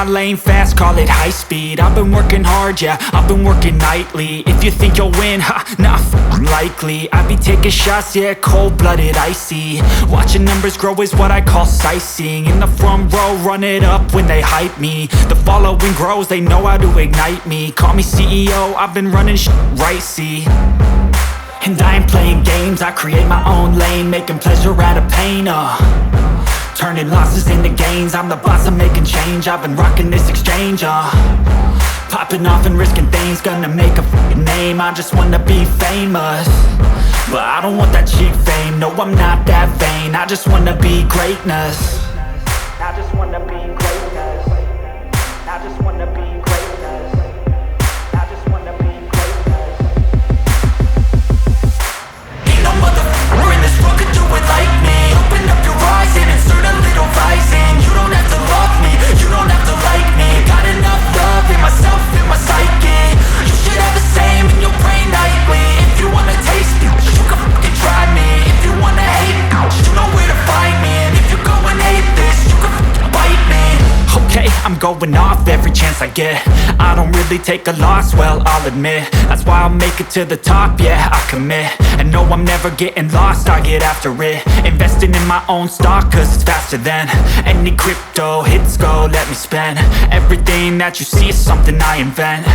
lane fast, call it high speed. I've been working hard, yeah, I've been working nightly. If you think you'll win, ha, not likely. I be taking shots, yeah, cold-blooded, icy. Watching numbers grow is what I call sightseeing. In the front row, run it up when they hype me. The following grows, they know how to ignite me. Call me CEO, I've been running right, see. And I ain't playing games, I create my own lane, making pleasure out of pain, turning losses into gains. I'm the boss, I'm making change. I've been rocking this exchange, popping off and risking things. Gonna make a f***ing name. I just wanna be famous, but I don't want that cheap fame. No, I'm not that vain. I just wanna be greatness. I just wanna be greatness. I just wanna be greatness. I just wanna be greatness. Ain't no motherfucker in this world could do it like me. Open up your eyes and insert a little rising. You don't have to love me, you don't have to like me. Got enough love in myself, in my psyche. You should have the same in your brain nightly. If you wanna taste me, you can fucking try me. If you wanna hate me, you know where to find me. And if you go and hate this, you can fucking bite me. Okay, I'm going off every chance I get. I don't really take a loss, well, I'll admit. That's why I'll make it to the top, yeah, I commit. And no, I'm never getting lost, I get after it. Investing in my own stock, cause it's faster than any crypto hits go, let me spend. Everything that you see is something I invent,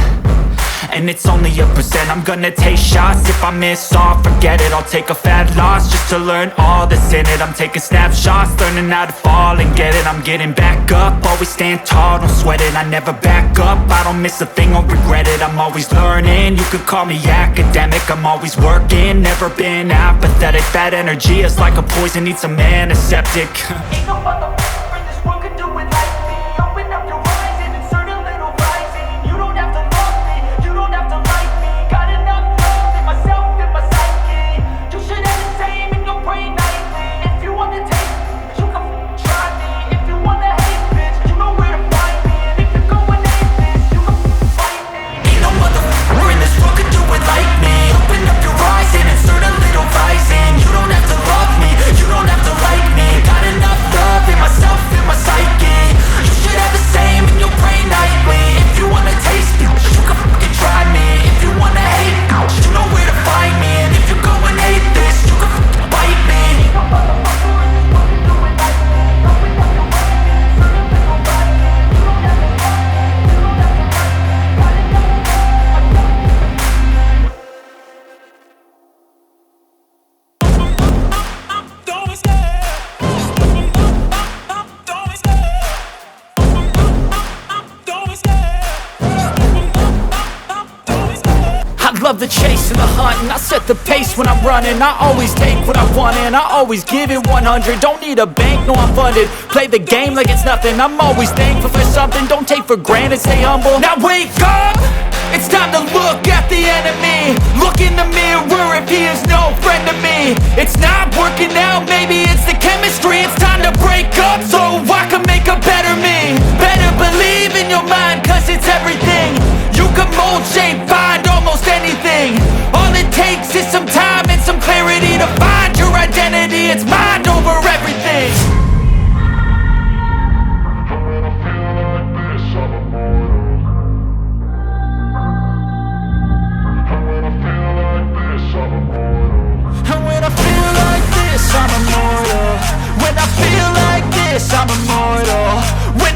and it's only a percent. I'm gonna take shots, if I miss all, forget it. I'll take a fat loss just to learn all that's in it. I'm taking snapshots, learning how to fall and get it. I'm getting back up, always stand tall, don't sweat it. I never back up, I don't miss a thing or regret it. I'm always learning, you could call me academic. I'm always working, never been apathetic. That energy is like a poison, needs some antiseptic. Ain't no motherfucker in this world could do it like me. Open up your eyes and insert a little rising. You don't have to love me, you don't have to like me. Got enough love in myself, in my psyche. You should have the same in your brain nightly. If you wanna taste me, you can try me. If you wanna hate bitch, you know where to find me. And if you go and hate this, you can fight me. Ain't no motherfucker in this world could do it like me. Open up your eyes and insert a little rising. You don't have to love me, you don't have to like me. Got enough love in myself, in my psyche. You should have the same in your brain nightly. If you wanna taste me, you can fucking try me. If you wanna hate me, you know where to find me. And if you go and hate this, you can fucking bite me. Ain't no motherfucker in this world can do it like me. Open up your eyes and insert a little rising. You don't have to love me, you don't have to like me. Got enough love, I love the chase and the hunt, and I set the pace when I'm running. I always take what I want and I always give it 100. Don't need a bank, no, I'm funded. Play the game like it's nothing. I'm always thankful for something. Don't take for granted, stay humble. Now wake up, it's time to look at the enemy. Look in the mirror if he is no friend to me. It's not working out, maybe it's the chemistry. It's time to break up so I can make a better me. Better believe in your mind, cause it's everything. You can mold, shape, find almost anything. All it takes is some time and some clarity to find your identity. It's mind over everything. And when I feel like this, I'm immortal. When I feel like this, I'm immortal. When